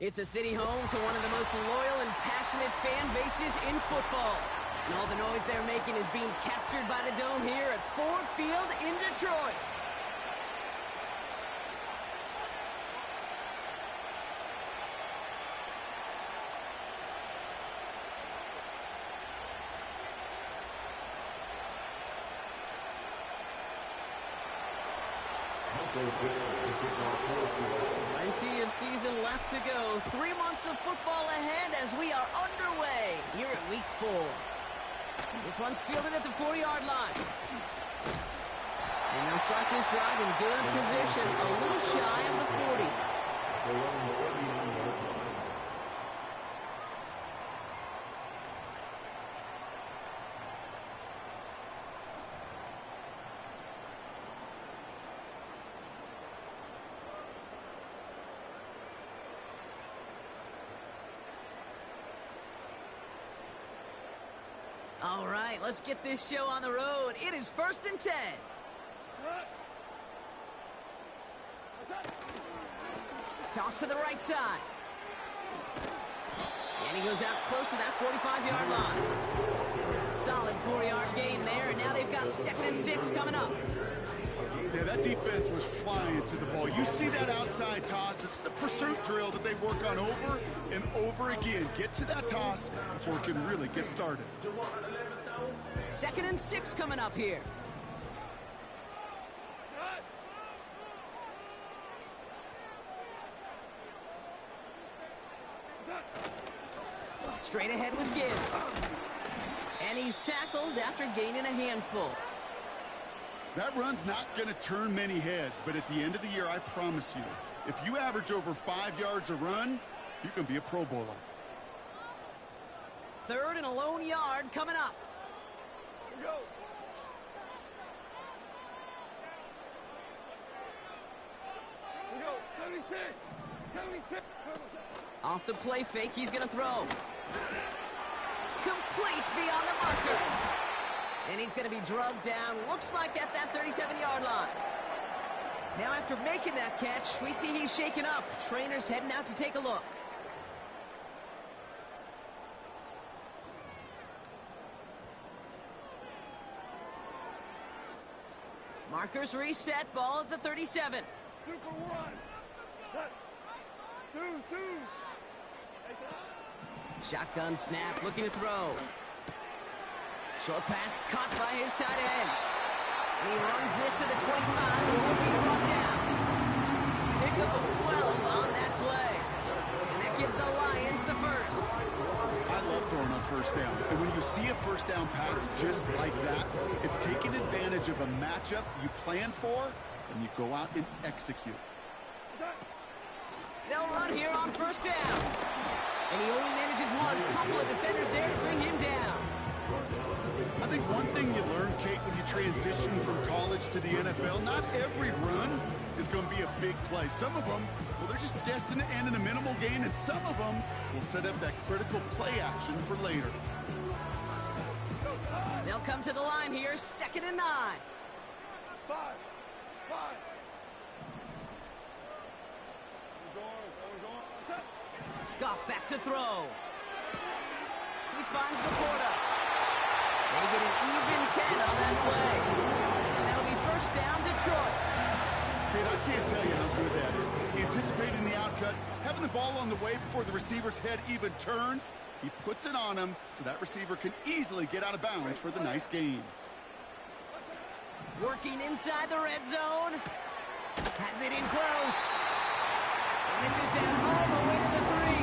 It's a city home to one of the most loyal and passionate fan bases in football. And all the noise they're making is being captured by the Dome here at Ford Field in Detroit. Plenty of season left to go. 3 months of football ahead as we are underway here at Week 4. This one's fielded at the 40-yard line. And they'll start this drive in good position, a little shy of the 40. All right, let's get this show on the road. It is 1st and 10. Toss to the right side. And he goes out close to that 45-yard line. Solid 4-yard gain there, and now they've got 2nd and 6 coming up. Yeah, that defense was flying to the ball. You see that outside toss. This is a pursuit drill that they work on over and over again. Get to that toss before it can really get started. 2nd and 6 coming up here. Straight ahead with Gibbs. And he's tackled after gaining a handful. That run's not going to turn many heads, but at the end of the year, I promise you, if you average over 5 yards a run, you can be a Pro Bowler. 3rd and a lone yard coming up. Go. Off the play fake, he's going to throw. Complete beyond the marker. And he's going to be drugged down, looks like at that 37-yard line. Now after making that catch, we see he's shaken up. Trainer's heading out to take a look. Markers reset, ball at the 37. 2 for 1. 2. Shotgun snap, looking to throw. Short pass caught by his tight end. And he runs this to the 25 before being brought down. Pickup of 12 on that play. And that gives the Lions the first. I love throwing on 1st down. And when you see a 1st down pass just like that, it's taking advantage of a matchup you plan for, and you go out and execute. They'll run here on 1st down. And he only manages one. Couple of defenders there to bring him down. I think one thing you learn, Kate, when you transition from college to the NFL, not every run is going to be a big play. Some of them, well, they're just destined to end in a minimal gain, and some of them will set up that critical play action for later. They'll come to the line here, 2nd and 9. 5. Goff back to throw. He finds the Laporta. They get an even 10 on that play. And that'll be 1st down, Detroit. Kate, I can't tell you how good that is. Anticipating the outcut, having the ball on the way before the receiver's head even turns. He puts it on him so that receiver can easily get out of bounds for the nice gain. Working inside the red zone. Has it in close. And this is down all the way to the 3.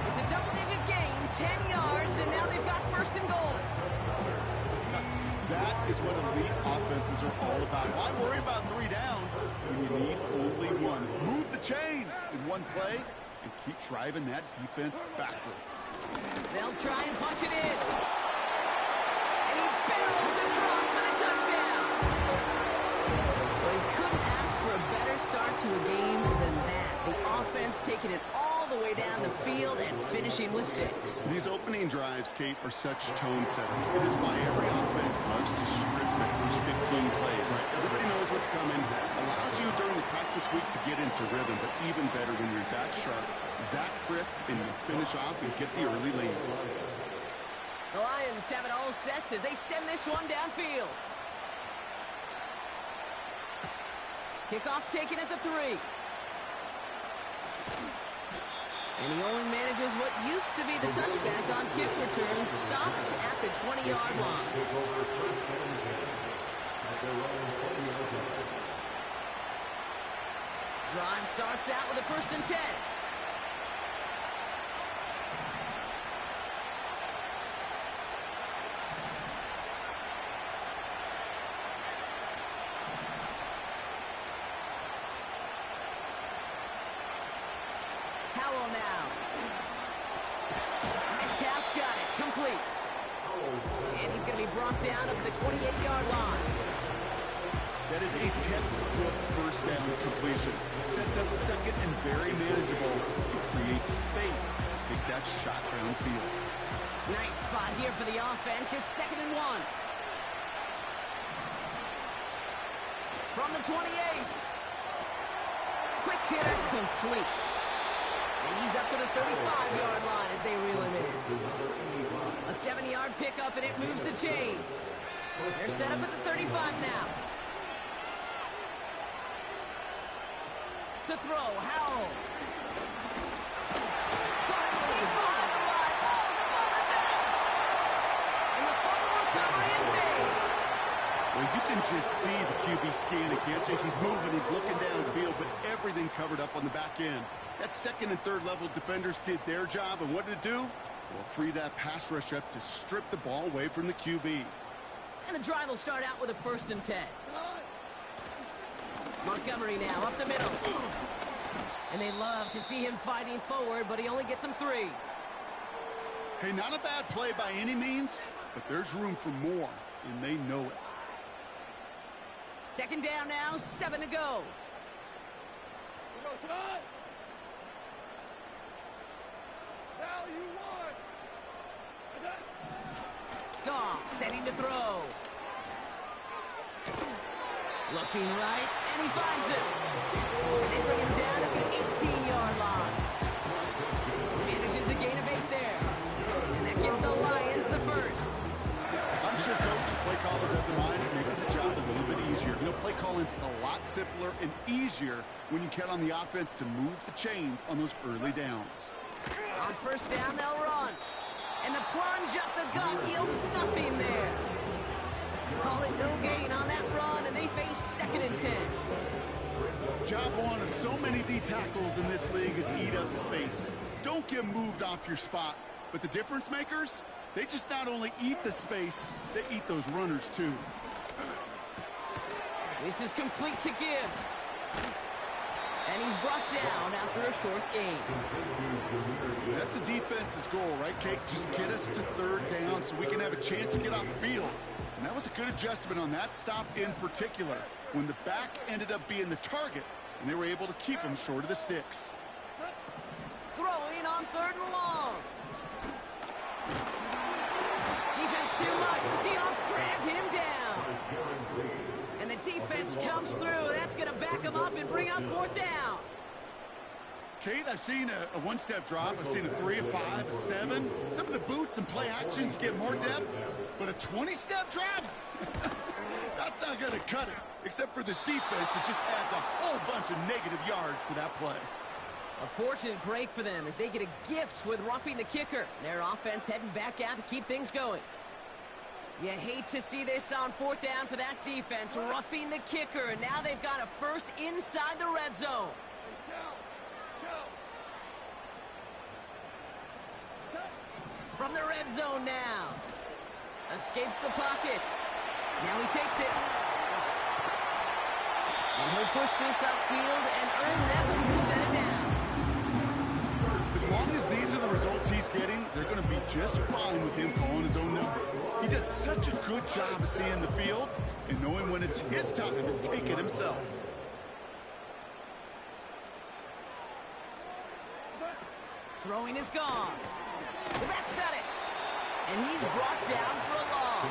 It's a double-digit gain, 10 yards, and now they've got 1st and goal. That is what elite offenses are all about. Why worry about 3 downs when you need only 1? Move the chains in one play and keep driving that defense backwards. They'll try and punch it in. And he barrels across for the touchdown. Well, he couldn't ask for a better start to a game than that. The offense taking it all the way down the field and finishing with 6. These opening drives, Kate, are such tone setters. It is why every offense loves to script their first 15 plays, right? Everybody knows what's coming. Allows you during the practice quick to get into rhythm, but even better when you're that sharp, that crisp, and you finish off and get the early lead. The Lions have it all set as they send this one downfield. Kickoff taken at the 3. And he only manages what used to be the touchback on kick return, stopped at the 20-yard line. Drive starts out with a 1st and 10. Howell now. Metcalf's got it. Complete. And he's going to be brought down at the 28-yard line. That is a textbook 1st down completion. Sets up 2nd and very manageable. It creates space to take that shot downfield. Nice spot here for the offense. It's 2nd and 1. From the 28. Quick hitter complete. And he's up to the 35-yard line as they reel him in. A 7-yard pickup, and it moves the chains. They're set up at the 35 now. To throw, Howell. Got it deep behind the line. Oh, the ball is out! And the fumble recovery is made. Well, you can just see the QB scanning, can't you? He's moving, he's looking downfield, but everything covered up on the back end. That 2nd and 3rd level defenders did their job, and what did it do? Well, free that pass rush up to strip the ball away from the QB. And the drive will start out with a 1st and 10. Montgomery now up the middle. And they love to see him fighting forward, but he only gets him 3. Hey, not a bad play by any means, but there's room for more, and they know it. 2nd down now, 7 to go. Now you won. Goff setting to throw. Looking right, and he finds him. And they bring him down at the 18-yard line. Manages a gain of 8 there. And that gives the Lions the 1st. I'm sure Coach, play caller doesn't mind making the job a little bit easier. You know, play calling's a lot simpler and easier when you count on the offense to move the chains on those early downs. On 1st down, they'll run. And the plunge up the gut yields nothing there. Call it no gain on that run, and they face 2nd and 10. Job one of so many D tackles in this league is eat up space. Don't get moved off your spot. But the difference makers, they just not only eat the space, they eat those runners too. This is complete to Gibbs. And he's brought down after a short gain. That's a defense's goal, right, Kate? Just get us to 3rd down so we can have a chance to get off the field. And that was a good adjustment on that stop in particular, when the back ended up being the target, and they were able to keep him short of the sticks. Throwing on 3rd and long. Defense too much. The Seahawks drag him down. And the defense comes through. That's going to back him up and bring up 4th down. Kate, I've seen a one-step drop. I've seen a 3, a 5, a 7. Some of the boots and play actions get more depth, but a 20-step drop? That's not going to cut it. Except for this defense, it just adds a whole bunch of negative yards to that play. A fortunate break for them as they get a gift with roughing the kicker. Their offense heading back out to keep things going. You hate to see this on 4th down for that defense, roughing the kicker, and now they've got a 1st inside the red zone. From the red zone now. Escapes the pocket. Now he takes it. And he'll push this upfield and earn them a new set of downs. As long as these are the results he's getting, they're going to be just fine with him calling his own number. He does such a good job of seeing the field and knowing when it's his time to take it himself. Throwing is gone. The back's got it. And he's brought down for a loss.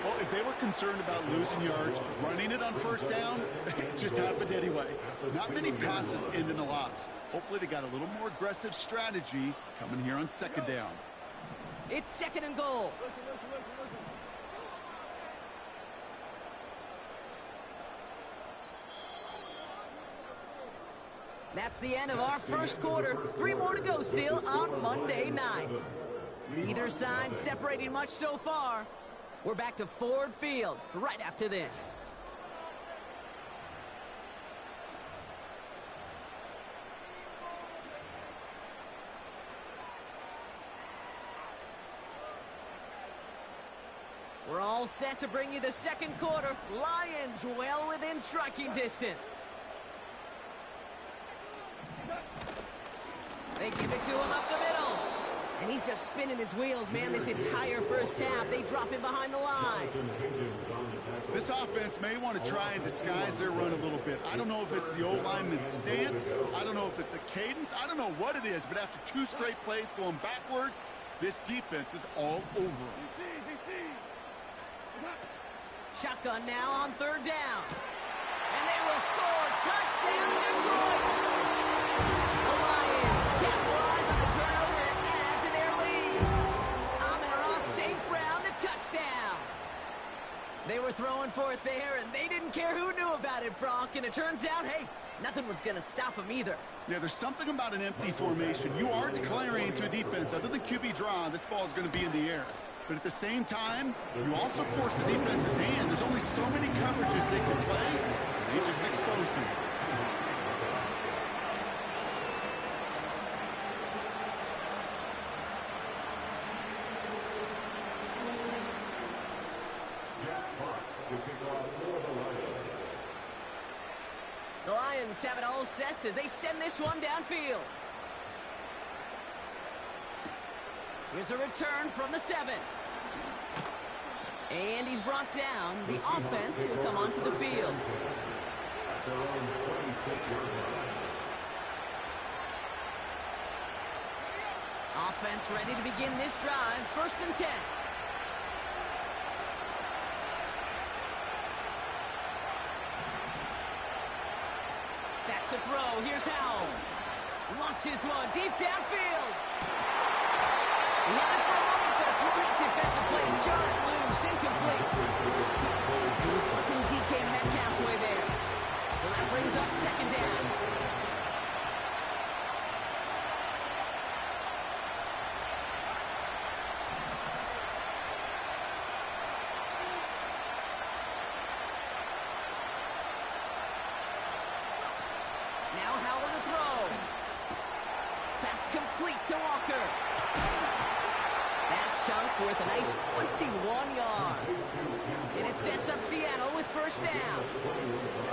Well, if they were concerned about losing yards, running it on first down, it just happened anyway. Not many passes end in a loss. Hopefully they got a little more aggressive strategy coming here on second down. It's second and goal. That's the end of our first quarter. 3 more to go still on Monday night. Neither side separating much so far. We're back to Ford Field right after this. We're all set to bring you the second quarter. Lions well within striking distance. They give it to him up the middle. And he's just spinning his wheels, man, this entire first half. They drop him behind the line. This offense may want to try and disguise their run a little bit. I don't know if it's the O-lineman's stance. I don't know if it's a cadence. I don't know what it is, but after 2 straight plays going backwards, this defense is all over them. Shotgun now on third down. And they will score. Touchdown, Detroit. The Lions capitalize on the turnover and add to their lead. Amon-Ra St. Brown, the touchdown. They were throwing for it there, and they didn't care who knew about it, Brock. And it turns out, hey, nothing was going to stop them either. Yeah, there's something about an empty formation. You are declaring to a defense, other than QB draw, this ball is going to be in the air. But at the same time, you also force the defense's hand. There's only so many coverages they can play. They just exposed him. The Lions have it all set as they send this one downfield. Here's a return from the 7. And he's brought down. The offense will come onto the field. Offense ready to begin this drive. 1st and 10. Back to throw. Here's Howell. Launches one deep downfield. Not for a moment, but a great defensive play. Jarred it loose, incomplete. He was looking DK Metcalf's way there. So that brings up 2nd down. Now Howell to throw. Pass complete to Walker. That chunk worth a nice 21 yards. And it sets up Seattle with 1st down.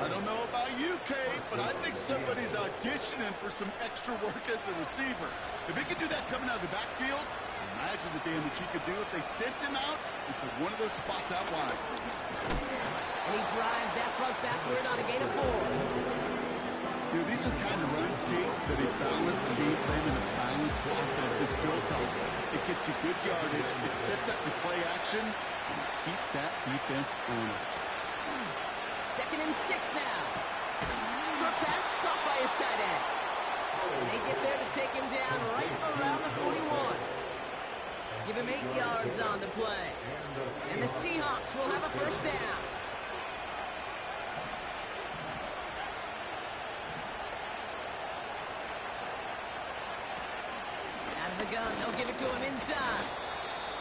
I don't know about you, Kate, but I think somebody's auditioning for some extra work as a receiver. If he could do that coming out of the backfield, imagine the damage he could do if they sent him out into one of those spots out wide. And he drives that front backward on a gain of 4. You know, these are the kind of runs, Kate, that a balanced game plan and a balanced offense is built on. It gets you good yardage, it sets up your play action, and it keeps that defense honest. 2nd and 6 now. Short pass caught by his tight end. And they get there to take him down right around the 41. Give him 8 yards on the play. And the Seahawks will have a 1st down. The gun, they'll give it to him inside.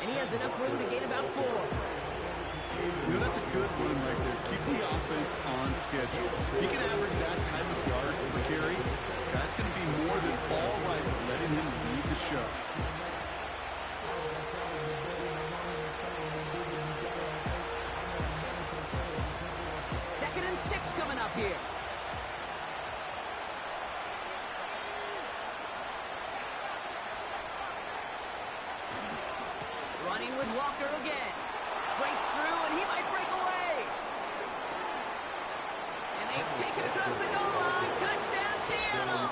And he has enough room to gain about 4. You know, that's a good run right there. Keep the offense on schedule. If he can average that type of yards per carry, this guy's going to be more than all right with letting him lead the show. Second and 6 coming up here. Running with Walker again. Breaks through, and he might break away. And they take it across the goal line. Touchdown, Seattle.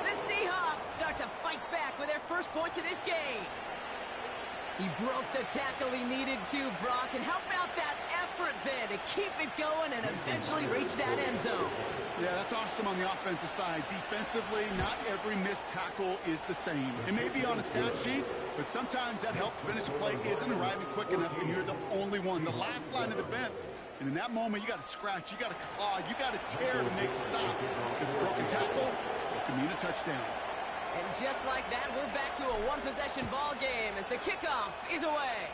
The Seahawks start to fight back with their first points of this game. He broke the tackle he needed to, Brock, and how about that effort then to keep it going and eventually reach that end zone? Yeah, that's awesome on the offensive side. Defensively, not every missed tackle is the same. It may be on a stat sheet, but sometimes that help to finish a play isn't arriving quick enough, and you're the only one, the last line of defense. And in that moment, you got to scratch, you got to claw, you got to tear to make it stop. Because a broken tackle can mean a touchdown. And just like that, we're back to a one-possession ball game as the kickoff is away.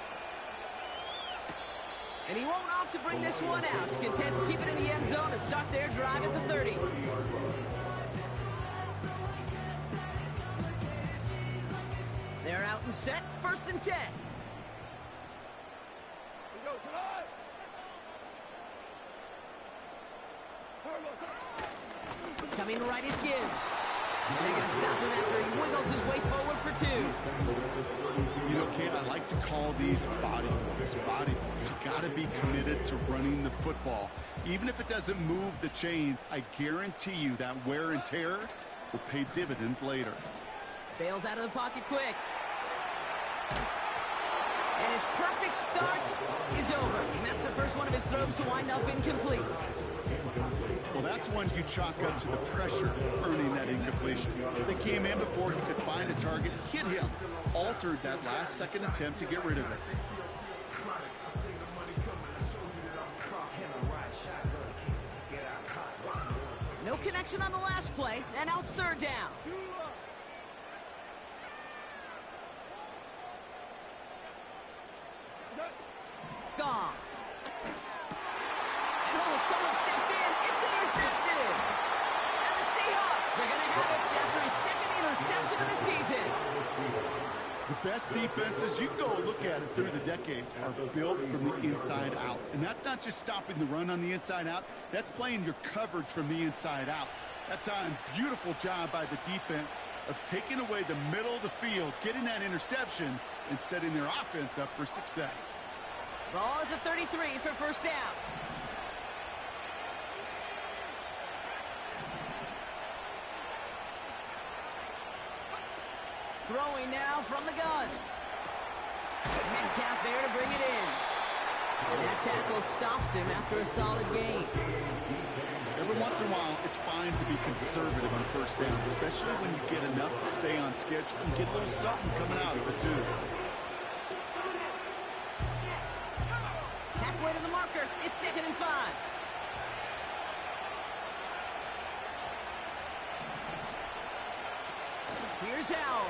And he won't opt to bring this one out. Content to keep it in the end zone and start their drive at the 30. They're out and set, 1st and 10. Coming right is Gibbs. And they're going to stop him after he wiggles his way forward for 2. You know, Kate, I like to call these body blows. Body blows. You got to be committed to running the football. Even if it doesn't move the chains, I guarantee you that wear and tear will pay dividends later. Bails out of the pocket quick. And his perfect start is over. And that's the first one of his throws to wind up incomplete. Well, that's one you chalk up to the pressure earning that incompletion. They came in before he could find a target, hit him, altered that last-second attempt to get rid of it. No connection on the last play, and now it's 3rd down. Gone. And someone stepped in. It's intercepted. And the Seahawks are going to have it after his 2nd interception of the season. The best defenses, you can go look at it through the decades, are built from the inside out. And that's not just stopping the run on the inside out. That's playing your coverage from the inside out. That time, beautiful job by the defense of taking away the middle of the field, getting that interception, and setting their offense up for success. Ball at the 33 for 1st down. Throwing now from the gun. Metcalf there to bring it in. And that tackle stops him after a solid gain. Every once in a while, it's fine to be conservative on 1st down, especially when you get enough to stay on schedule and get a little something coming out of it, too. Halfway to the marker, it's 2nd and 5. Here's Howell.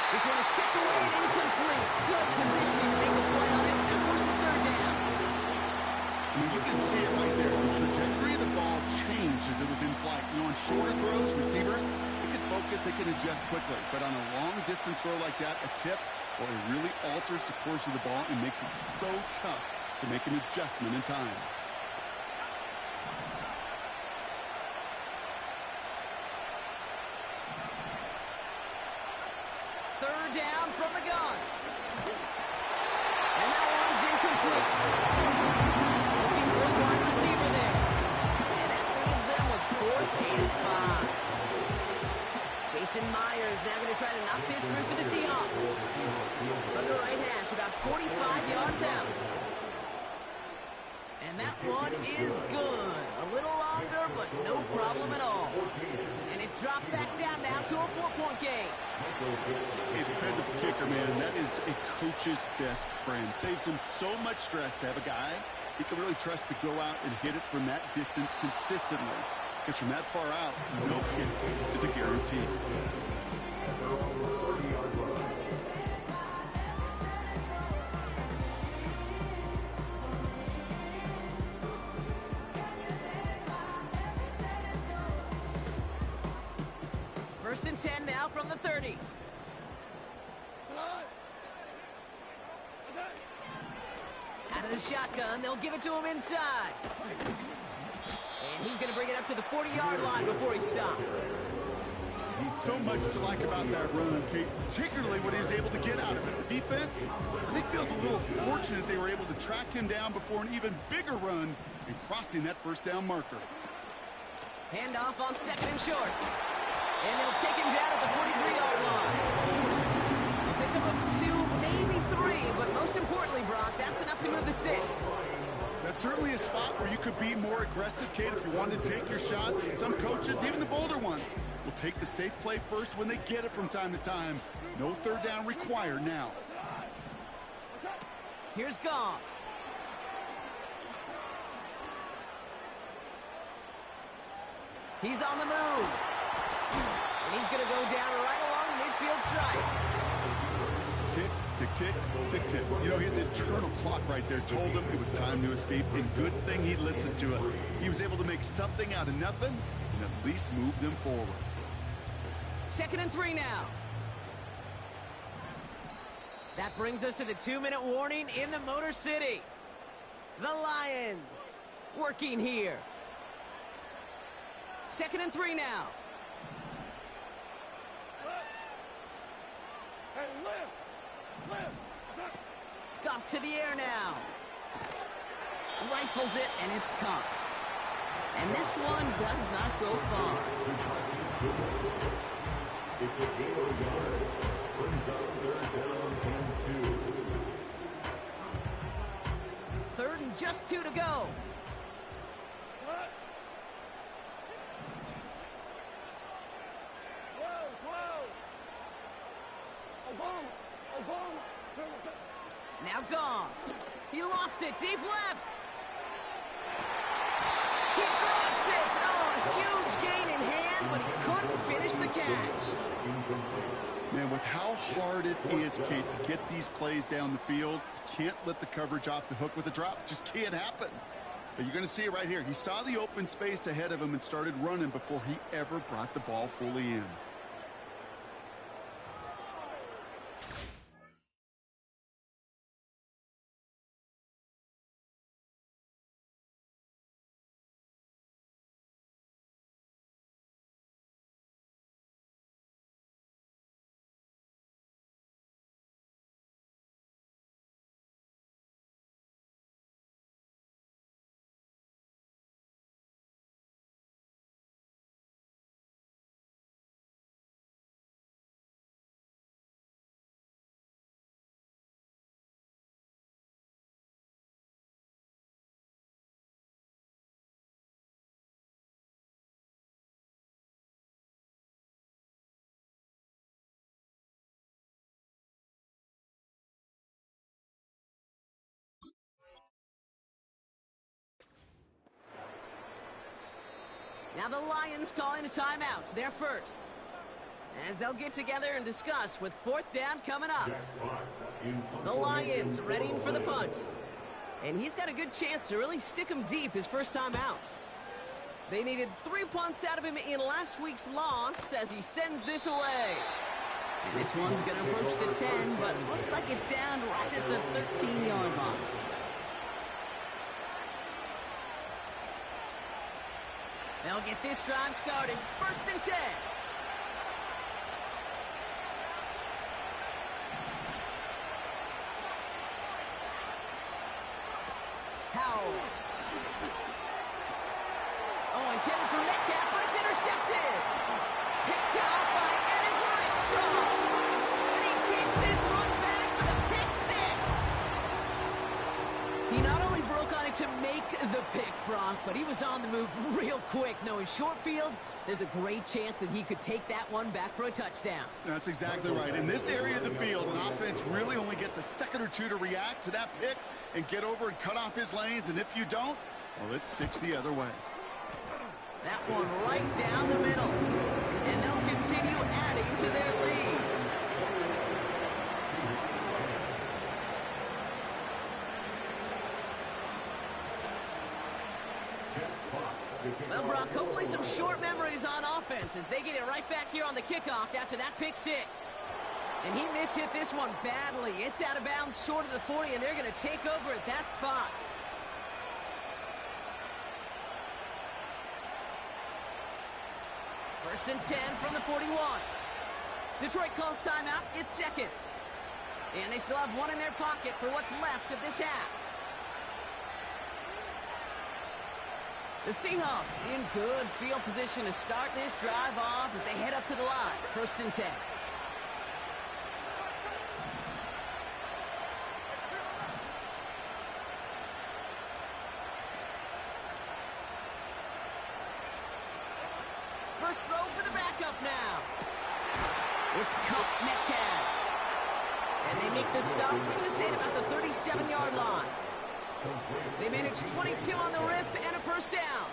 This one is tipped away and incomplete. Good positioning to make a play on it. That forces 3rd down. I mean, you can see it right there. The trajectory of the ball changed as it was in flight. You know, on shorter throws, receivers, they can focus, they can adjust quickly. But on a long-distance throw like that, a tip, or it really alters the course of the ball and makes it so tough to make an adjustment in time. Third down from the gun. And that one's incomplete. Looking for his wide receiver there. And that leaves them with 4th and 5. Jason Myers now going to try to knock this through for the Seahawks. From the right hash, about 45 yards out. And that one is good. A little longer, but no problem at all. And it's dropped back down now to a 4-point game. Hey, dependable kicker, man, that is a coach's best friend. Saves him so much stress to have a guy he can really trust to go out and hit it from that distance consistently. Because from that far out, no kick is a guarantee. First and 10 now from the 30. Out of the shotgun, they'll give it to him inside. And he's going to bring it up to the 40-yard line before he stopped. So much to like about that run, Kate, particularly what he was able to get out of it. The defense, I think, feels a little fortunate they were able to track him down before an even bigger run and crossing that first down marker. Handoff on 2nd and short. And they'll take him down at the 43-yard line. A pickup of 2, maybe 3, but most importantly, Brock, that's enough to move the sticks. That's certainly a spot where you could be more aggressive, Kate, if you wanted to take your shots. And some coaches, even the bolder ones, will take the safe play first when they get it from time to time. No third down required now. Here's Goff. He's on the move. And he's going to go down right along the midfield stripe. Tick, tick, tick, tick, tick. You know, his internal clock right there told him it was time to escape, and good thing he listened to it. He was able to make something out of nothing and at least move them forward. 2nd and 3 now. That brings us to the 2-minute warning in the Motor City. The Lions working here. 2nd and 3 now. Hey, lift! Goff to the air now. Rifles it, and it's caught. And this one does not go far. It's a gain of a yard. Brings up 3rd down and 2. 3rd and just 2 to go. Now Goff. He lofts it deep left. He drops it. Oh, a huge gain in hand, but he couldn't finish the catch. Man, with how hard it is, Kate, to get these plays down the field, you can't let the coverage off the hook with a drop. It just can't happen. But you're going to see it right here. He saw the open space ahead of him and started running before he ever brought the ball fully in. Now the Lions calling a timeout. They're first. As they'll get together and discuss with 4th down coming up. The Lions readying for the punt. And he's got a good chance to really stick him deep his first time out. They needed 3 punts out of him in last week's loss as he sends this away. And this one's going to approach the 10, but looks like it's down right at the 13-yard line. They'll get this drive started. 1st and 10. Howell. Oh, intended for Metcalf, but it's intercepted. Picked out by Ennis Rickstrom. And he takes this one back for the pick 6. He not only broke on it to make the pick, Brock, but he was on the move real quick. Knowing short fields, there's a great chance that he could take that one back for a touchdown. That's exactly right. In this area of the field, an offense really only gets a second or two to react to that pick and get over and cut off his lanes. And if you don't, well, it's 6 the other way. That one right down the middle. And they'll continue adding to their lead. Well, Brock, hopefully some short memories on offense as they get it right back here on the kickoff after that pick 6. And he mishit this one badly. It's out of bounds short of the 40, and they're going to take over at that spot. First and 10 from the 41. Detroit calls timeout. It's 2nd. And they still have one in their pocket for what's left of this half. The Seahawks in good field position to start this drive off as they head up to the line. 1st and 10. First throw for the backup now. It's Cup Metcalf. And they make the stop. We're going to say it about the 37-yard line. They managed 22 on the rip and a 1st down.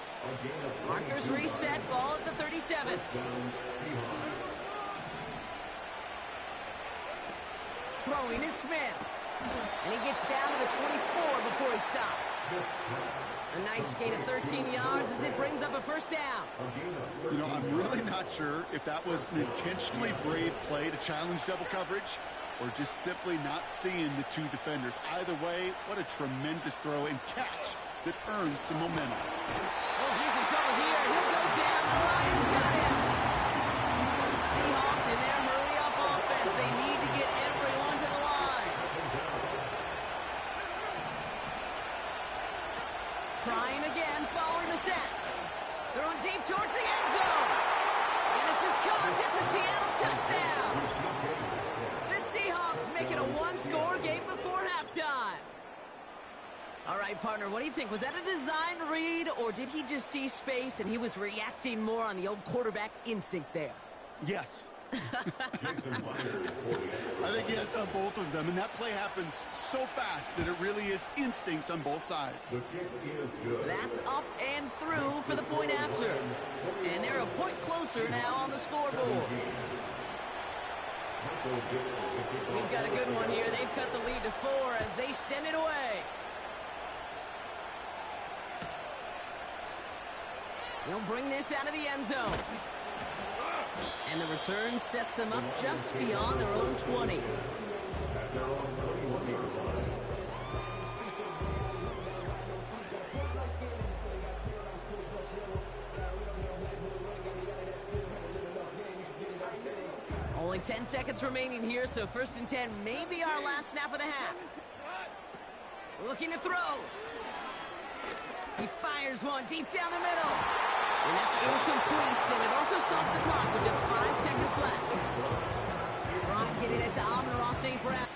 Markers reset, ball at the 37. Throwing is Smith. And he gets down to the 24 before he stopped. A nice gain of 13 yards as it brings up a 1st down. You know, I'm really not sure if that was an intentionally brave play to challenge double coverage or just simply not seeing the two defenders. Either way, what a tremendous throw and catch that earns some momentum. Oh, he's in trouble here. He'll go down. The Lions got him. Seahawks in their hurry-up offense. They need to get everyone to the line. Trying again, following the set. Throwing deep towards the end zone. And this is caught. It's a Seattle touchdown. The Seahawks make it a one-score game before halftime. All right, partner, what do you think? Was that a design read, or did he just see space and he was reacting more on the old quarterback instinct there? Yes. I think yes on both of them, and that play happens so fast that it really is instincts on both sides. That's up and through for the point after. And they're a point closer now on the scoreboard. We've got a good one here. They've cut the lead to 4 as they send it away. They'll bring this out of the end zone. And the return sets them up just beyond their own 20. Only 10 seconds remaining here, so 1st and 10 may be our last snap of the half. Looking to throw. He fires one deep down the middle. And that's incomplete, and it also stops the clock with just 5 seconds left. Trying to get it into Amon-Ra St. Brown.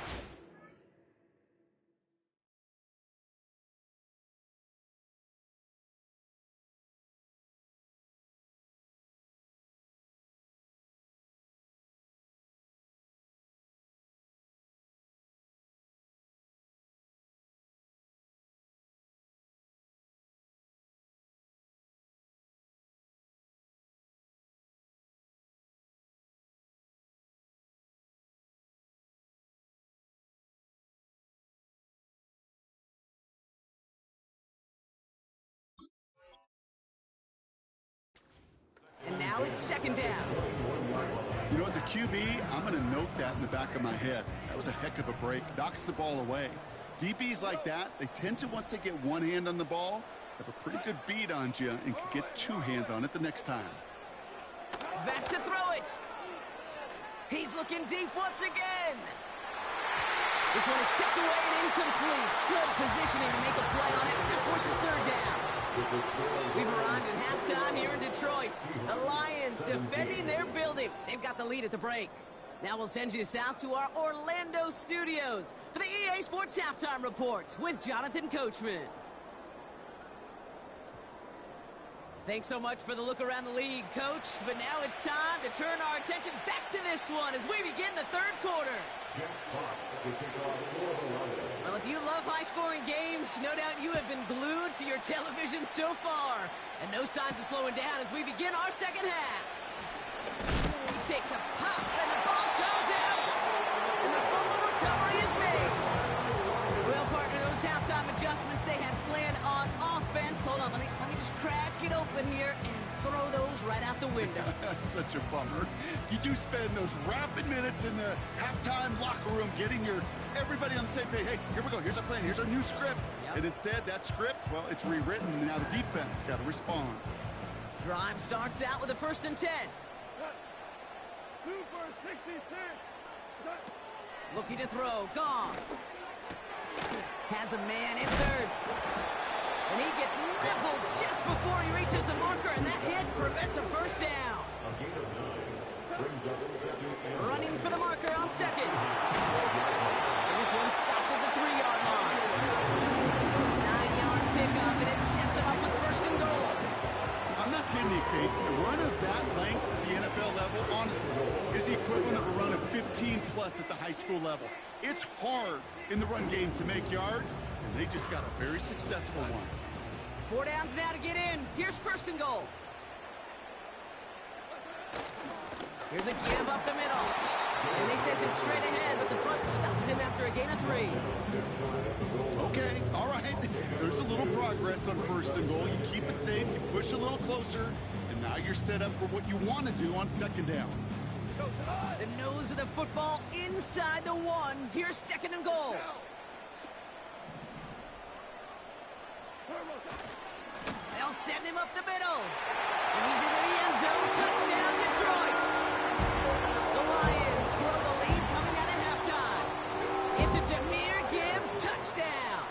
And now it's 2nd down. You know, as a QB, I'm going to note that in the back of my head. That was a heck of a break. Knocks the ball away. DBs like that, they tend to, once they get one hand on the ball, have a pretty good beat on you and can get 2 hands on it the next time. Back to throw it. He's looking deep once again. This one is tipped away and incomplete. Good positioning to make a play on it. That forces 3rd down. We've arrived at halftime here in Detroit. The Lions defending their building. They've got the lead at the break. Now we'll send you south to our Orlando studios for the EA Sports Halftime Report with Jonathan Coachman. Thanks so much for the look around the league, Coach. But now it's time to turn our attention back to this one as we begin the 3rd quarter. Well, if you love high-scoring games, no doubt you have been glued to your television so far. And no signs of slowing down as we begin our 2nd half. He takes a pop, and the ball comes out. And the fumble recovery is made. Well, partner, those halftime adjustments they had planned on offense. Hold on, let me just crack it open here and throw those right out the window. That's such a bummer. You do spend those rapid minutes in the halftime locker room getting everybody on the same page. Hey, here we go. Here's our plan. Here's our new script. Yep. And instead, that script, well, it's rewritten. And now the defense got to respond. Drive starts out with a 1st and 10. 2 for 66. Looking to throw. Gone. Has a man. It's Hurts. And he gets leveled just before he reaches the marker, and that hit prevents a first down. Running for the marker on second. And this one stopped at the 3-yard line. 9-yard pickup, and it sets him up with first and goal. I'm not kidding you, Kate. A run of that length at the NFL level, honestly, is the equivalent of a run of 15-plus at the high school level. It's hard in the run game to make yards, and they just got a very successful one. 4 downs now to get in. Here's first and goal. Here's a give up the middle. And they send it straight ahead, but the front stops him after a gain of 3. Okay, all right. There's a little progress on first and goal. You keep it safe, you push a little closer, and now you're set up for what you want to do on second down. The nose of the football inside the 1. Here's second and goal. They'll send him up the middle. And he's into the end zone. Touchdown, Detroit. The Lions grow the lead coming out of halftime. It's a Jahmyr Gibbs touchdown.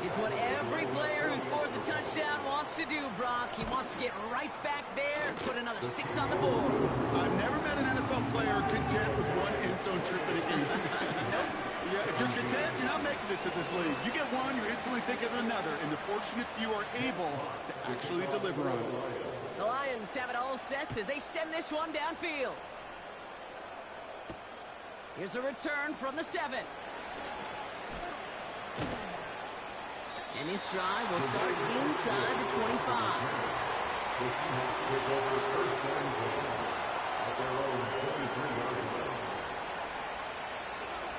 It's what every player who scores a touchdown wants to do, Brock. He wants to get right back there and put another 6 on the board. I've never met an NFL player content with one end zone trip in a game. Yeah, if you're content, you're not making it to this league. You get one, you're instantly thinking of another, and the fortunate few are able to actually deliver on it. The Lions have it all set as they send this one downfield. Here's a return from the 7. And his drive will start inside the 25.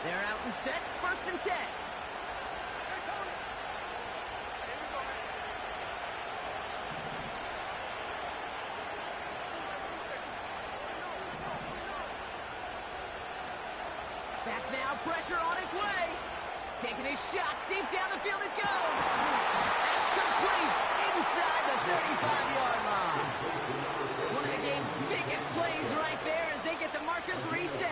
They're out and set, first and 10. Back now, pressure on its way. Taking his shot, deep down the field it goes. That's complete inside the 35-yard line. One of the game's biggest plays right there as they get the markers reset.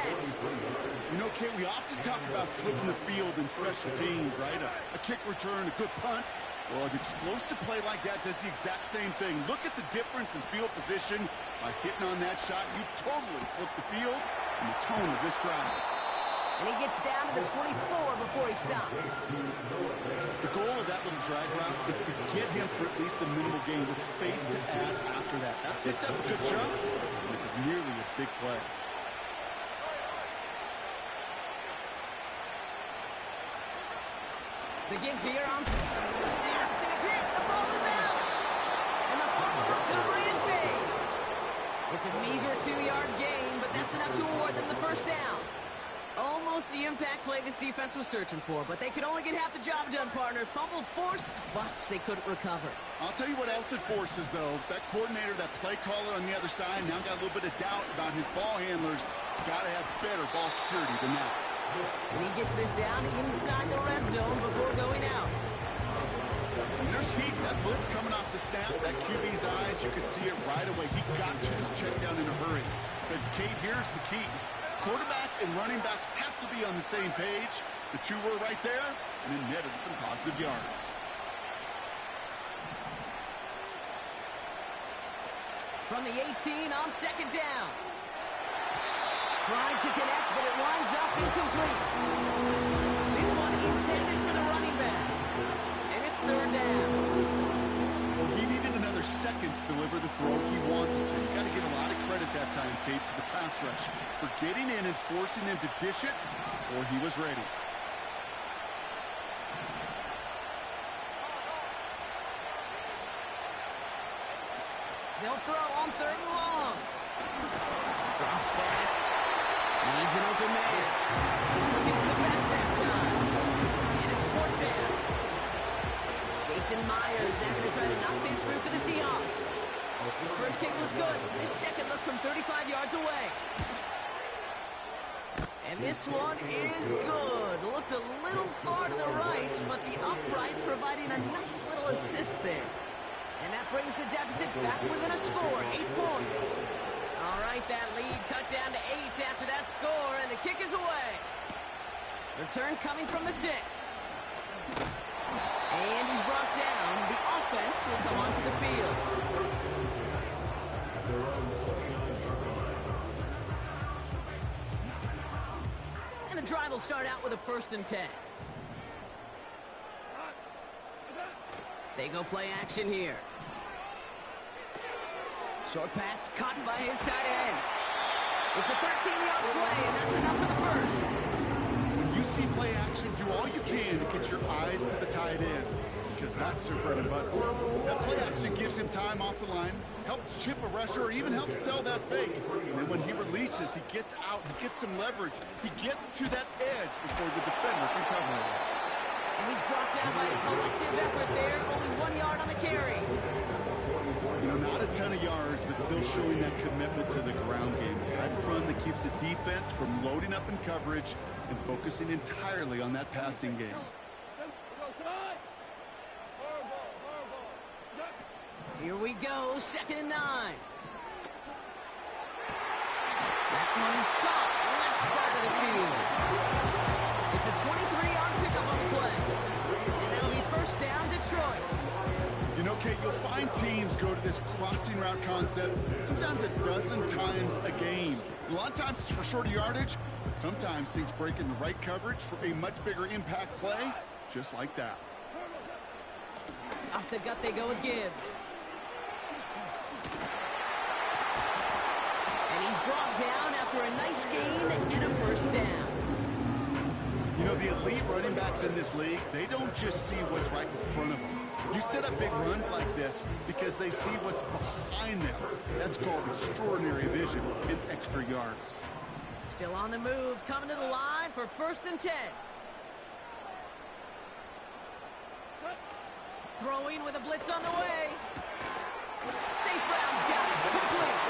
You know, Kate, we often talk about flipping the field in special teams, right? A kick return, a good punt. Well, an explosive play like that does the exact same thing. Look at the difference in field position. By hitting on that shot, you've totally flipped the field and the tone of this drive. And he gets down to the 24 before he stopped. The goal of that little drag route is to get him for at least a minimal gain with space to add after that. That picked up a good jump, and it was nearly a big play. The give here on massive hit. The ball is out. And the fumble recovery is made. It's a meager 2-yard gain, but that's enough to award them the first down. Almost the impact play this defense was searching for, but they could only get half the job done, partner. Fumble forced, but they couldn't recover. I'll tell you what else it forces, though. That coordinator, that play caller on the other side, now got a little bit of doubt about his ball handlers. Got to have better ball security than that. And he gets this down inside the red zone before going out. And there's heat. That blitz coming off the snap, that QB's eyes, you could see it right away. He got to his check down in a hurry. But, Kate, here's the key. Quarterback and running back have to be on the same page. The two were right there, and it netted some positive yards. From the 18 on second down. Trying to connect, but it winds up incomplete. This one intended for the running back. And it's third down. Well, he needed another second to deliver the throw he wanted to. You got to give a lot of credit that time, Kate, to the pass rush for getting in and forcing him to dish it before he was ready. They'll throw on third and long. Drops back. Needs an open man. Looking for the back that time. And it's fourth down. Jason Myers now going to try to knock this through for the Seahawks. His first kick was good. His second look from 35 yards away. And this one is good. Looked a little far to the right, but the upright providing a nice little assist there. And that brings the deficit back within a score, 8 points. All right, that lead cut down to 8 after that score, and the kick is away. Return coming from the 6. And he's brought down. The offense will And the drive will start out with a 1st and 10. They go play action here. Short pass caught by his tight end. It's a 13-yard play, and that's enough for the first. When you see play action, do all you can to get your eyes to the tight end, because that's their bread and butter. That play action gives him time off the line, helps chip a rusher, or even helps sell that fake. And then when he releases, he gets out, he gets some leverage. He gets to that edge before the defender can cover him. And he's brought down by a collective effort there, only 1 yard on the carry. You know, not a ton of yards, but still showing that commitment to the ground game. The type of run that keeps the defense from loading up in coverage and focusing entirely on that passing game. Here we go, 2nd and 9. That one is caught, left side of the field. It's a 23-yard pickup on the play. And that'll be 1st down, Detroit. You know, Kate, you'll find teams go to this crossing route concept sometimes a dozen times a game. And a lot of times it's for shorter yardage, but sometimes things break in the right coverage for a much bigger impact play, just like that. Off the gut they go with Gibbs. And he's brought down after a nice gain and a 1st down. You know, the elite running backs in this league, they don't just see what's right in front of them. You set up big runs like this because they see what's behind them. That's called extraordinary vision and extra yards. Still on the move, coming to the line for 1st and 10. Throwing with a blitz on the way. St. Brown's got it, complete.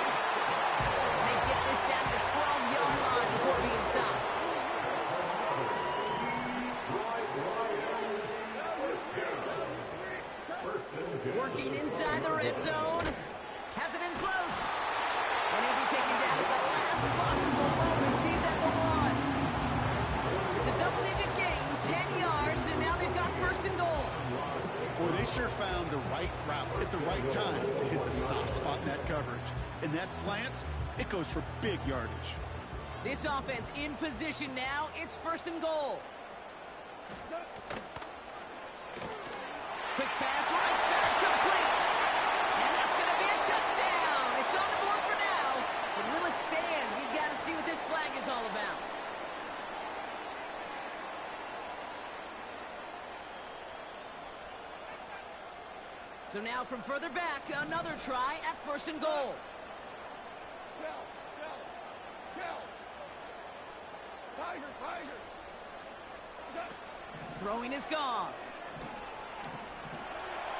And they get this down to the 12-yard line before being stopped. Working inside the red zone. Has it in close. And he'll be taken down at the last possible moment. He's at the 1. It's a double-digit gain, 10 yards, and now they've got 1st and goal. Boy, they sure found the right route at the right time to hit the soft spot in that coverage. And that slant, it goes for big yardage. This offense in position now. It's 1st and goal. Quick pass, right side, complete. And that's going to be a touchdown. It's on the board for now. But will it stand? We've got to see what this flag is all about. So now from further back, another try at 1st and goal. Throwing is gone.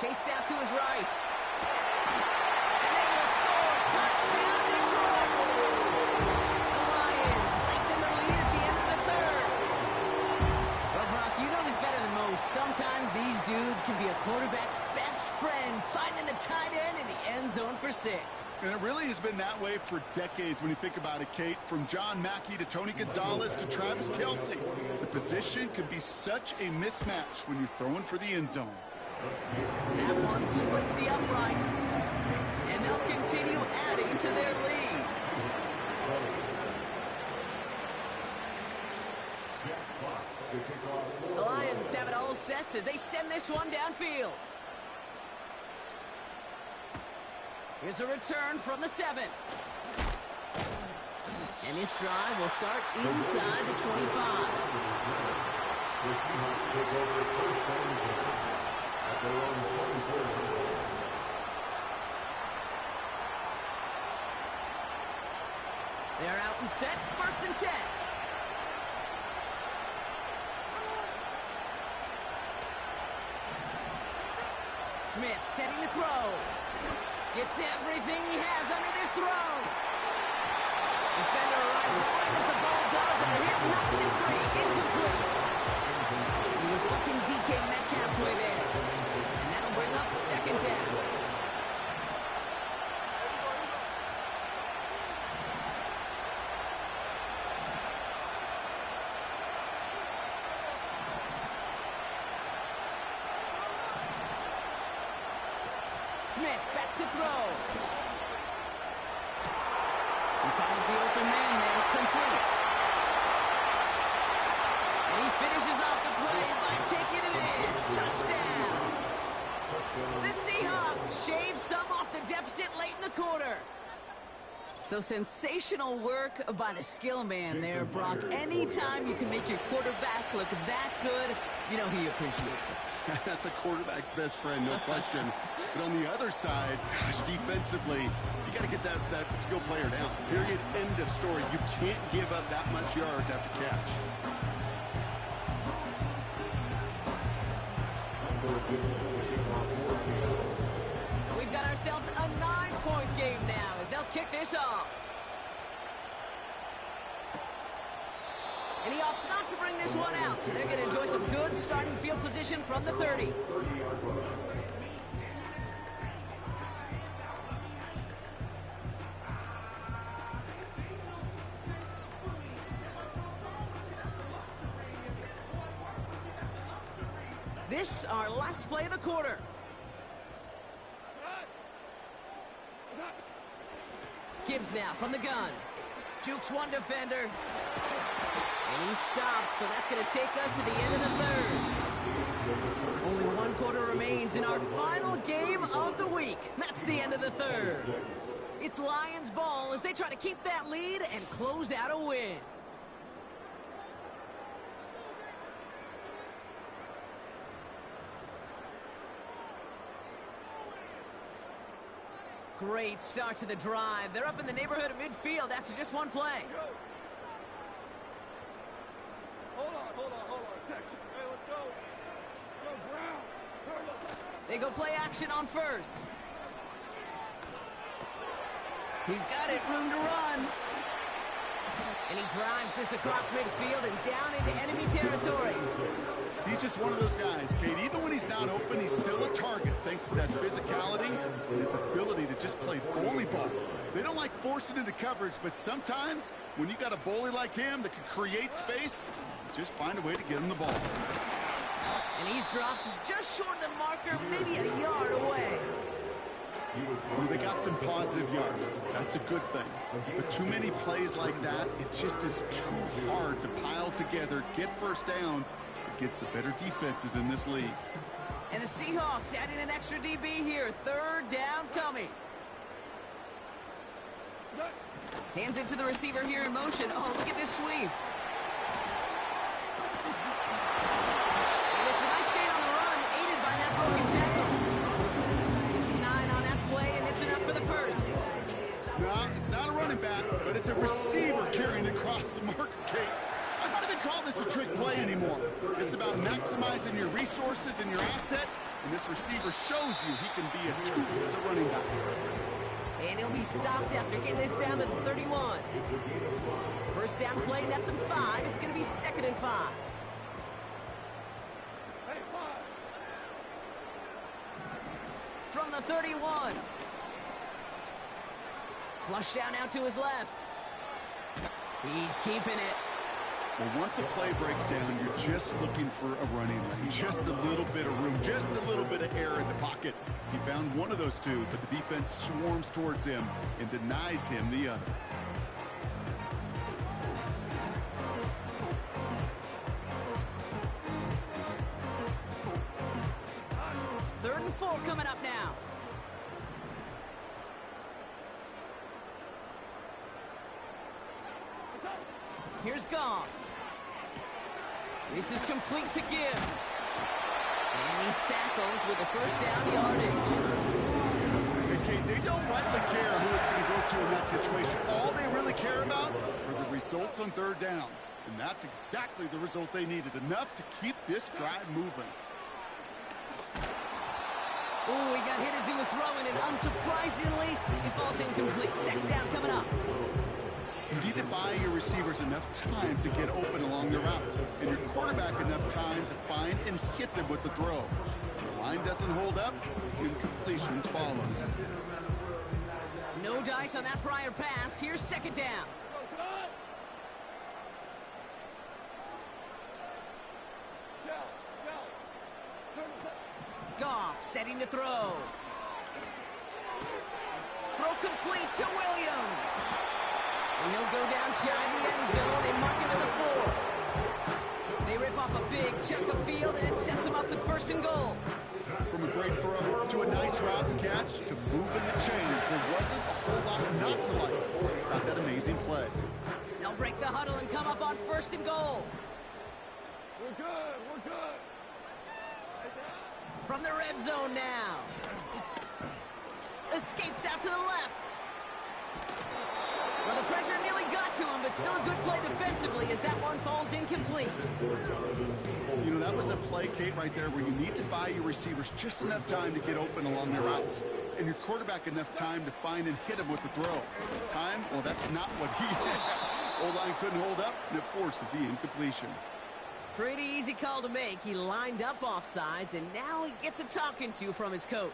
Chased out to his right. And they will score. Touchdown, Detroit. The Lions lengthen the lead at the end of the 3rd. Well, Brock, you know this better than most. Sometimes these dudes can be a quarterback's best friend, finding the tight end in the end zone for 6. And it really has been that way for decades when you think about it, Kate. From John Mackey to Tony Gonzalez to Travis Kelce. The position can be such a mismatch when you're throwing for the end zone. That one splits the uprights. And they'll continue adding to their lead. The Lions have it all set as they send this one downfield. Here's a return from the 7. And this drive will start inside the 25. They're out and set, 1st and 10. Smith setting the throw. Gets everything he has under this throw. Defender arrives right as the ball does, and the hit knocks it free. Incomplete. He was looking DK Metcalf's way there. And that'll bring up 2nd down. Smith back to throw. He finds the open man there, complete. He finishes off the play by taking it in. Touchdown. The Seahawks shave some off the deficit late in the quarter. So sensational work by the skill man there, Brock. Anytime you can make your quarterback look that good, you know he appreciates it. That's a quarterback's best friend, no question. But on the other side, gosh, defensively, you got to get that skill player down. Period. End of story. You can't give up that much yards after catch. So we've got ourselves a 9-point game now as they'll kick this off. And he opts not to bring this one out, so they're going to enjoy some good starting field position from the 30. This, our last play of the quarter. Gibbs now from the gun. Jukes one defender. And he stopped, so that's going to take us to the end of the third. Only one quarter remains in our final game of the week. That's the end of the third. It's Lions ball as they try to keep that lead and close out a win. Great start to the drive. They're up in the neighborhood of midfield after just one play. Hold on. Text. Hey, let's go. Go, Brown. Turn. They go play action on first. He's got it, room to run. And he drives this across midfield and down into enemy territory. He's just one of those guys, Kate. Even when he's not open, he's still a target thanks to that physicality and his ability to just play bully ball. They don't like forcing into coverage, but sometimes when you got a bully like him that can create space, just find a way to get him the ball. And he's dropped just short of the marker, maybe a yard away. Well, they got some positive yards. That's a good thing. But too many plays like that, it just is too hard to pile together, get first downs against the better defenses in this league. And the Seahawks adding an extra DB here. Third down coming. Hands it to the receiver here in motion. Oh, look at this sweep. And it's a nice gain on the run, aided by that broken tackle. 9 on that play, and it's enough for the first. No, it's not a running back, but it's a receiver carrying across the marker, Kate. I'm not even calling this a trick play anymore. It's about maximizing your resources and your asset, and this receiver shows you he can be a tool as a running back. And he'll be stopped after getting this down to the 31. First down play, nets him 5. It's going to be 2nd and 5. From the 31. Flush down out to his left. He's keeping it. Well, once a play breaks down, you're just looking for a running lane. Just a little bit of room, just a little bit of air in the pocket. He found one of those two, but the defense swarms towards him and denies him the other. Third and 4 coming up now. Here's Gong. This is complete to Gibbs. And he's tackled with a first down yardage. Okay, they don't rightly care who it's going to go to in that situation. All they really care about are the results on third down. And that's exactly the result they needed. Enough to keep this drive moving. Oh, he got hit as he was throwing it. Unsurprisingly, he falls incomplete. 2nd down coming up. You need to buy your receivers enough time to get open along the route, and your quarterback enough time to find and hit them with the throw. When the line doesn't hold up, incompletions follow. No dice on that prior pass. Here's 2nd down. Goff setting to throw. Throw complete to Williams. And he'll go down shy of the end zone. They mark him at the 4. They rip off a big chunk of field, and it sets them up with 1st and goal. From a great throw to a nice route and catch to moving the chains. There wasn't a whole lot not to like about that amazing play. They'll break the huddle and come up on 1st and goal. We're good. We're good. From the red zone now. Escapes out to the left. Well, the pressure nearly got to him, but still a good play defensively as that one falls incomplete. You know, that was a play, Kate, right there where you need to buy your receivers just enough time to get open along their routes, and your quarterback enough time to find and hit him with the throw. Time? Well, that's not what he had. O-line couldn't hold up, and it forces the incompletion. Pretty easy call to make. He lined up offsides, and now he gets a talking to from his coach.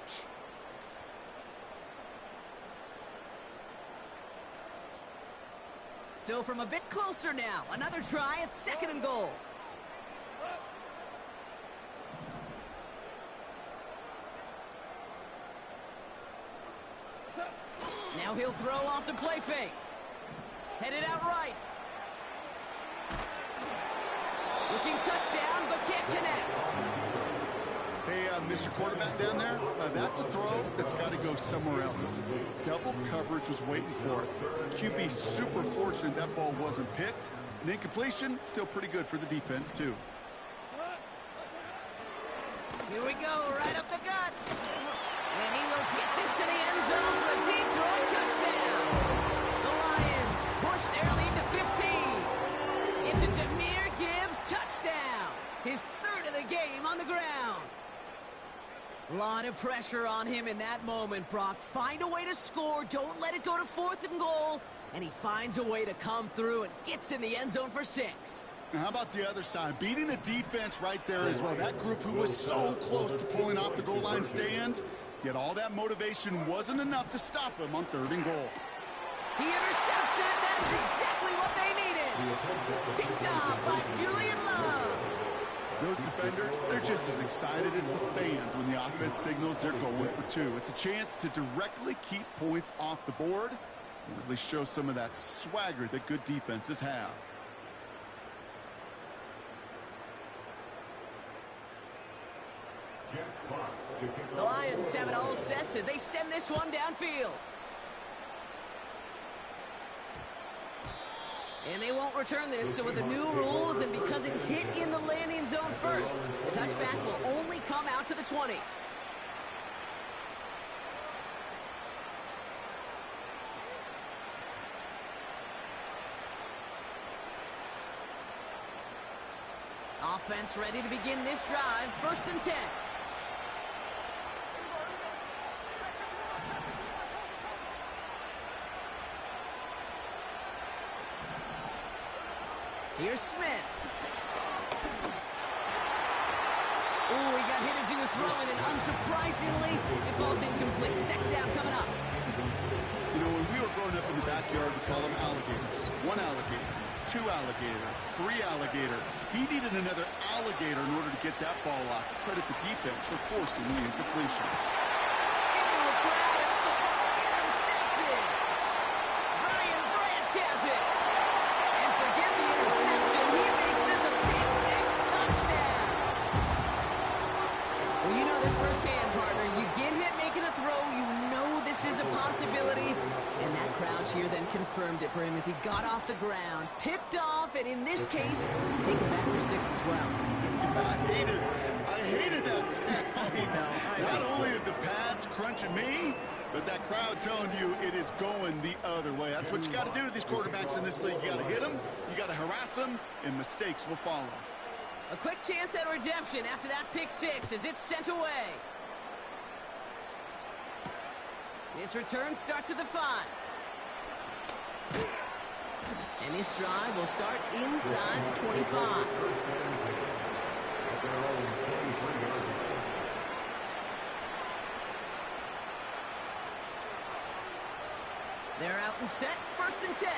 So from a bit closer now, another try at 2nd and goal. Now he'll throw off the play fake. Headed out right. Looking touchdown, but can't connect. Hey, Mr. Quarterback down there, that's a throw that's got to go somewhere else. Double coverage was waiting for it. QB super fortunate that ball wasn't picked. An incompletion, still pretty good for the defense, too. Here we go, right up the gut. And he will get this to the end zone for a Detroit touchdown. The Lions push their lead to 15. It's a Jahmyr Gibbs touchdown. His 3rd of the game on the ground. A lot of pressure on him in that moment, Brock. Find a way to score. Don't let it go to 4th and goal. And he finds a way to come through and gets in the end zone for 6. Now, how about the other side? Beating a defense right there as well. That group who was so close to pulling off the goal line stand, yet all that motivation wasn't enough to stop him on 3rd and goal. He intercepts it. That is exactly what they needed. Picked up by Julian Love. Those defenders, they're just as excited as the fans when the offense signals they're going for 2. It's a chance to directly keep points off the board and really show some of that swagger that good defenses have. The Lions have it all set as they send this one downfield. And they won't return this, so with the new rules and because it hit in the landing zone first, the touchback will only come out to the 20. Offense ready to begin this drive, 1st and 10. Here's Smith. Ooh, he got hit as he was throwing, and unsurprisingly, it falls incomplete. 2nd down coming up. You know, when we were growing up in the backyard, we call them alligators. 1 alligator, 2 alligator, 3 alligator. He needed another alligator in order to get that ball off. Credit the defense for forcing the incompletion. Into the crowd, and the ball intercepted. Brian Branch has it. And forget the interception. He makes this a pick 6 touchdown. Well, you know this firsthand, partner. You get hit making a throw, you know this is a possibility. And that crowd cheer then confirmed it for him as he got off the ground, picked off, and in this case, taken back for 6 as well. I hated that sound. Not only are the pads crunching me, but that crowd telling you it is going the other way. That's what you got to do to these quarterbacks in this league. You got to hit them, you got to harass them, and mistakes will follow. A quick chance at redemption after that pick 6 as it's sent away. This return starts at the 5. And this drive will start inside the 25. They're out and set, 1st and 10.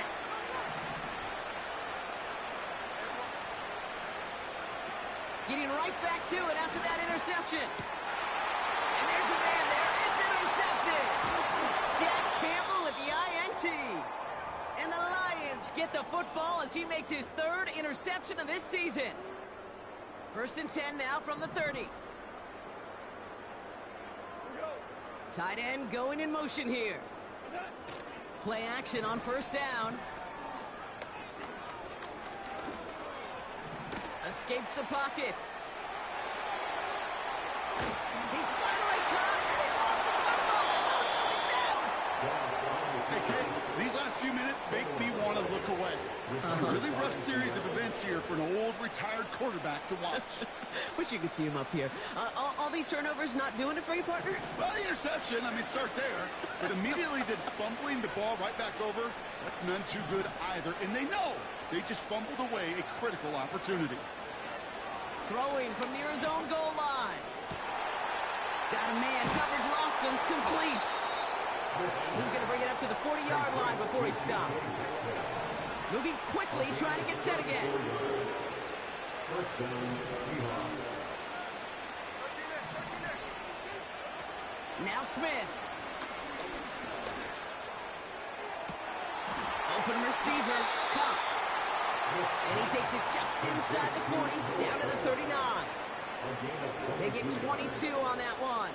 Getting right back to it after that interception. And there's a man there. It's intercepted. Jack Campbell at the INT. And the Lions get the football as he makes his 3rd interception of this season. First and 10 now from the 30. Tight end going in motion here. Play action on first down. Escapes the pocket. He's finally caught, and he lost the football. Oh, no, it's out! Hey, Kate, these last few minutes make me want to look away. A really rough series of events here for an old retired quarterback to watch. Wish you could see him up here. All these turnovers not doing it for you, partner? Well, the interception, I mean, start there. But immediately then fumbling the ball right back over, that's none too good either. And they know they just fumbled away a critical opportunity. Throwing from near his own goal line. Got a man, coverage lost him, complete. And he's going to bring it up to the 40-yard line before he stopped. Moving quickly, trying to get set again. First down, Seahawks. Now Smith. Open receiver, caught. And he takes it just inside the 40, down to the 39. They get 22 on that one.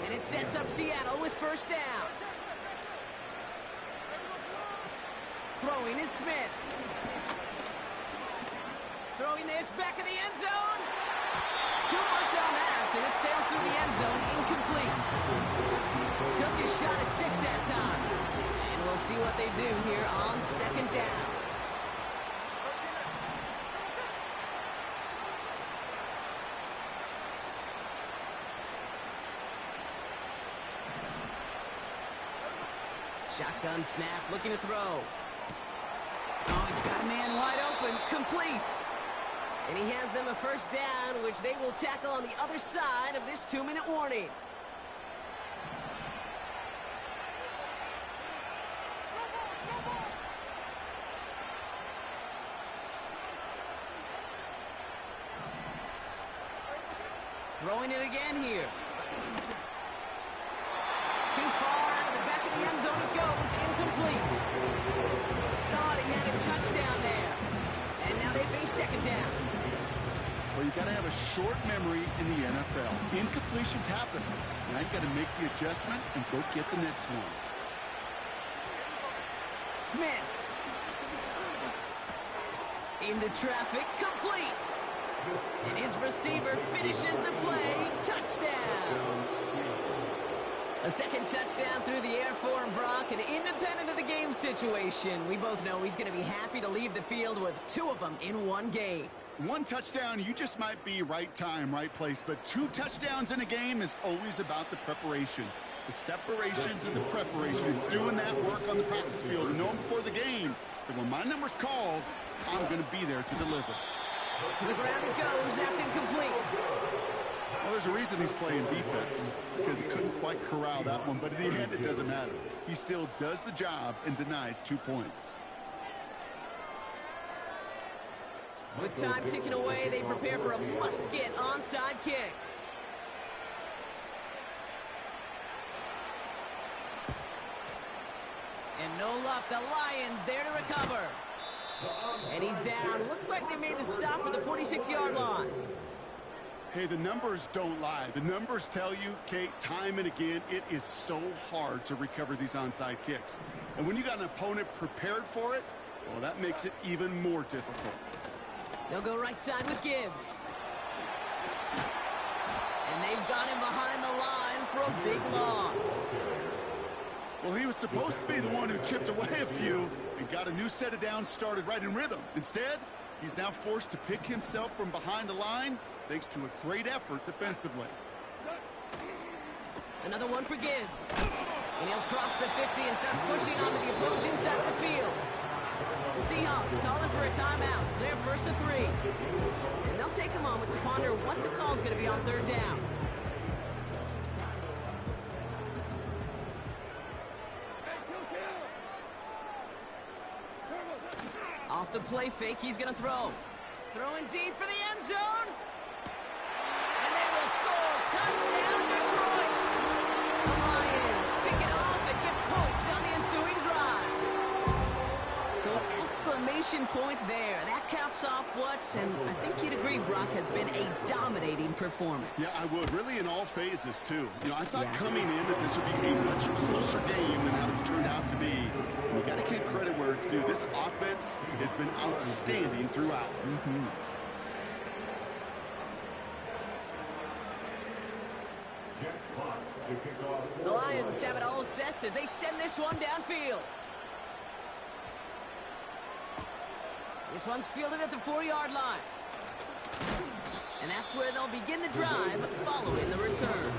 And it sets up Seattle with first down. Throwing is Smith. Throwing this back in the end zone. Too much on that, and it sails through the end zone, incomplete. Took his shot at 6 that time. And we'll see what they do here on second down. Shotgun snap, looking to throw. Oh, he's got a man wide open, complete. And he has them a first down, which they will tackle on the other side of this 2-minute warning. Throwing it again here. Too far out of the back of the end zone it goes, incomplete. Thought he had a touchdown there. And now they face second down. Well, you got to have a short memory in the NFL. Incompletions happen. Now you got to make the adjustment and go get the next one. Smith. Into traffic, complete. And his receiver finishes the play. Touchdown. A second touchdown through the air for him, Brock, and independent of the game situation, we both know he's going to be happy to leave the field with 2 of them in one game. 1 touchdown, you just might be right time, right place, but 2 touchdowns in a game is always about the preparation. The separations and the preparation. It's doing that work on the practice field and knowing before the game that when my number's called, I'm going to be there to deliver. To the ground it goes. That's incomplete. Well, there's a reason he's playing defense, because he couldn't quite corral that one, but in the end, it doesn't matter. He still does the job and denies 2 points. With time ticking away, they prepare for a must-get onside kick. And no luck, the Lions there to recover. And he's down. Looks like they made the stop at the 46-yard line. Hey, the numbers don't lie. The numbers tell you, Kate, time and again, it is so hard to recover these onside kicks. And when you got an opponent prepared for it, well, that makes it even more difficult. They'll go right side with Gibbs. And they've got him behind the line for a big loss. Well, he was supposed to be the one who chipped away a few and got a new set of downs started right in rhythm. Instead, he's now forced to pick himself from behind the line thanks to a great effort defensively. Another one for Gibbs. And he'll cross the 50 and start pushing onto the opposing side of the field. The Seahawks calling for a timeout, so they're first and 3. And they'll take a moment to ponder what the call's going to be on third down. Off the play fake, he's going to throw. Throwing deep for the end zone. And they will score. Touchdown, Detroit. The Lions pick it off and get points on the ensuing drive. So an exclamation exclamation point there. That caps off what, and I think you'd agree, Brock, has been a dominating performance. Yeah, I would. Really in all phases, too. You know, I thought coming in that this would be a much closer game than how it's turned out to be. You got to give credit where it's due. This offense has been outstanding throughout. The Lions have it all set as they send this one downfield. This one's fielded at the 4-yard line. And that's where they'll begin the drive following the return.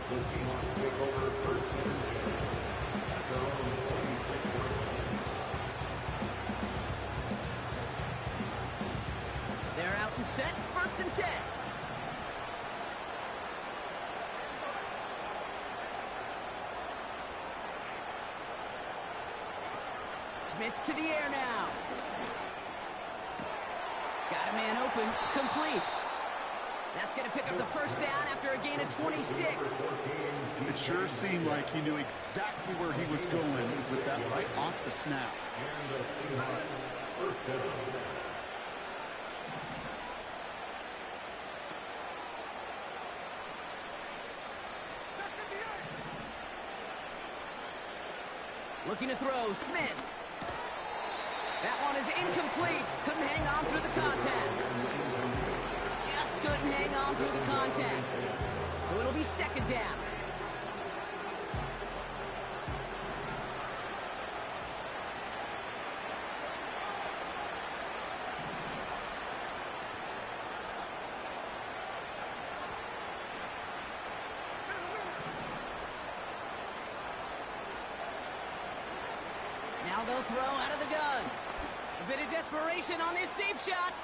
The Seahawks take over first and 10 at their own 26-yard line. They're out and set, first and 10. Smith to the air now. Got a man open, complete. That's going to pick up the first down after a gain of 26. It sure seemed like he knew exactly where he was going with that right off the snap. And the Seahawks first down. Looking to throw, Smith. That one is incomplete. Couldn't hang on through the contact. Just couldn't hang on through the contact. So it'll be second down. Now they'll throw out of the gun. A bit of desperation on this deep shot.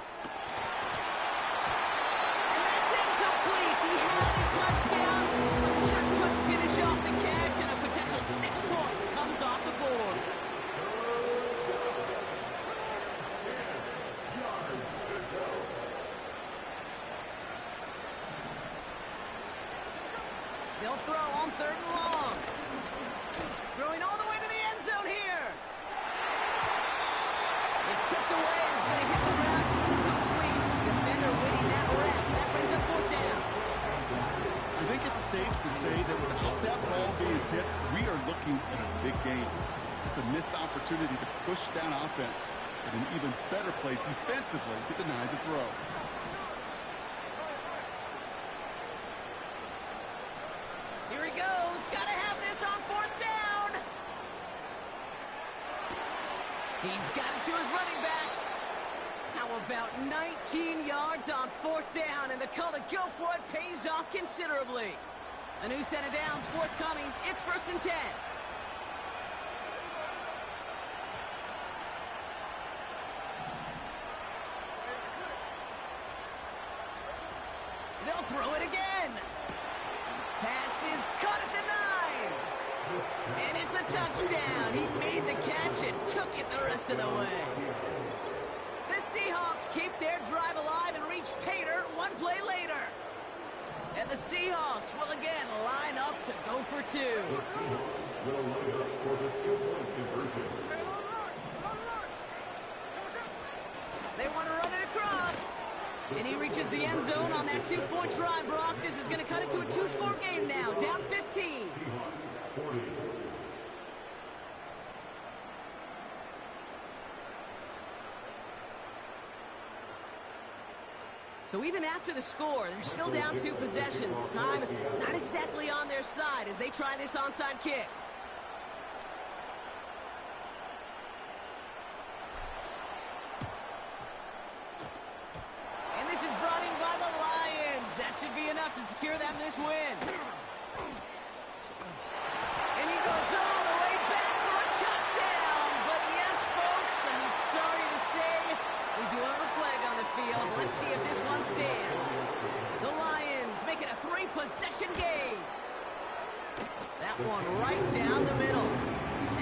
And that's incomplete. He had the touchdown, but just couldn't finish off the catch, and a potential 6 points comes off the board. They'll throw on third and long. Throwing all the way to the end zone here. It's tipped away and it's going to hit the ground. Complete. Defender winning that rep. That brings up fourth down. I think it's safe to say that without that ball being tipped, we are looking at a big game. It's a missed opportunity to push that offense and an even better play defensively to deny the throw. Here he goes. Got to have this on fourth down. He's got it to his running back. How about 19 yards on fourth down, and the call to go for it pays off considerably. A new set of downs forthcoming. It's first and 10. They'll throw it again. Pass is caught at the 9. And it's a touchdown. He made the catch and took it the rest of the way. The Seahawks keep their drive alive and reach pay dirt one play later. And the Seahawks will again line up to go for 2. The Seahawks will line up for the 2-point conversion. They want to run it across. And he reaches the end zone on that 2-point try, Brock. This is going to cut it to a 2-score game now, down 15. Seahawks 40. So even after the score, they're still down 2 possessions. Time not exactly on their side as they try this onside kick. And this is brought in by the Lions. That should be enough to secure them this win. And he goes all the way back for a touchdown. But yes, folks, I'm sorry to say, we do have a flag on the field. Let's see if this one stands. The Lions make it a 3-possession game. That one right down the middle.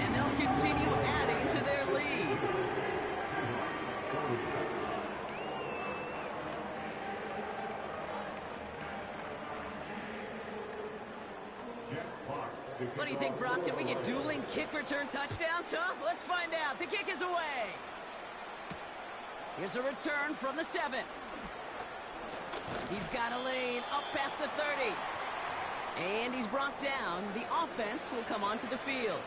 And they'll continue adding to their lead. What do you think, Brock? Can we get dueling kick return touchdowns, huh? Let's find out. The kick is away. Here's a return from the 7. He's got a lane up past the 30. And he's brought down. The offense will come onto the field.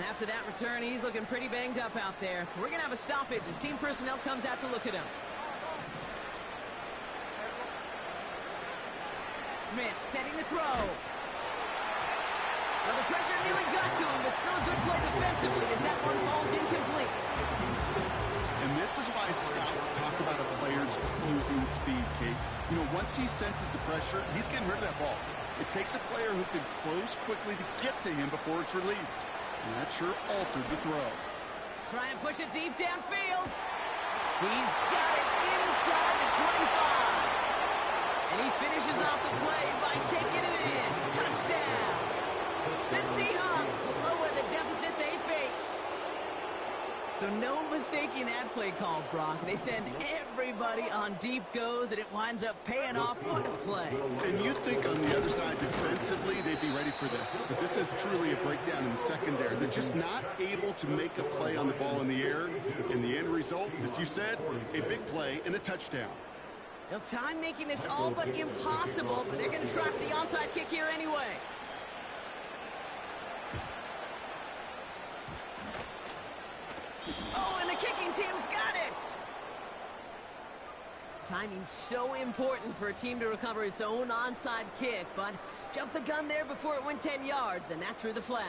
After that return, he's looking pretty banged up out there. We're going to have a stoppage as team personnel comes out to look at him. Smith setting the throw. Well, the pressure nearly got to him, but still a good play defensively as that one falls incomplete. And this is why scouts talk about a player's cruising speed, Kate. You know, once he senses the pressure, he's getting rid of that ball. It takes a player who can close quickly to get to him before it's released. And that sure altered the throw. Try and push it deep downfield. He's got it inside the 25. And he finishes off the play by taking it in. Touchdown. The Seahawks lower the deficit they face. So no mistaking that play call, Brock. They send everybody on deep goes, and it winds up paying off. What a play. And you think on the other side defensively they'd be ready for this. But this is truly a breakdown in the secondary. They're just not able to make a play on the ball in the air. And the end result, as you said, a big play and a touchdown. Now, time making this all but impossible, but they're going to try for the onside kick here anyway. Oh, and the kicking team's got it! Timing's so important for a team to recover its own onside kick, but jumped the gun there before it went 10 yards, and that drew the flag.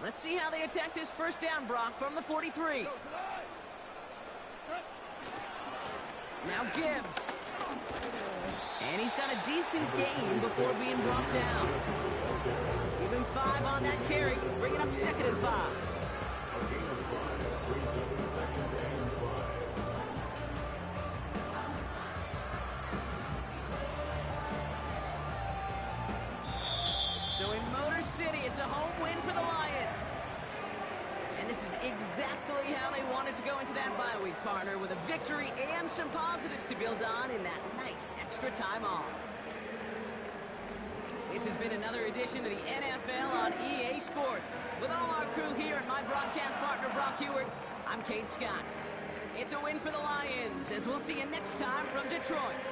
Let's see how they attack this first down, Brock, from the 43. Now Gibbs. And he's got a decent gain before being brought down. Give him 5 on that carry. Bring it up 2nd and 5. So in Motor City, it's a home win for the Lions. And this is exactly how they wanted to go into that bye week, partner, with a victory and some positives to build on in that nice extra time off. This has been another edition of the NFL on EA Sports. With all our crew here and my broadcast partner, Brock Hewart, I'm Kate Scott. It's a win for the Lions, as we'll see you next time from Detroit.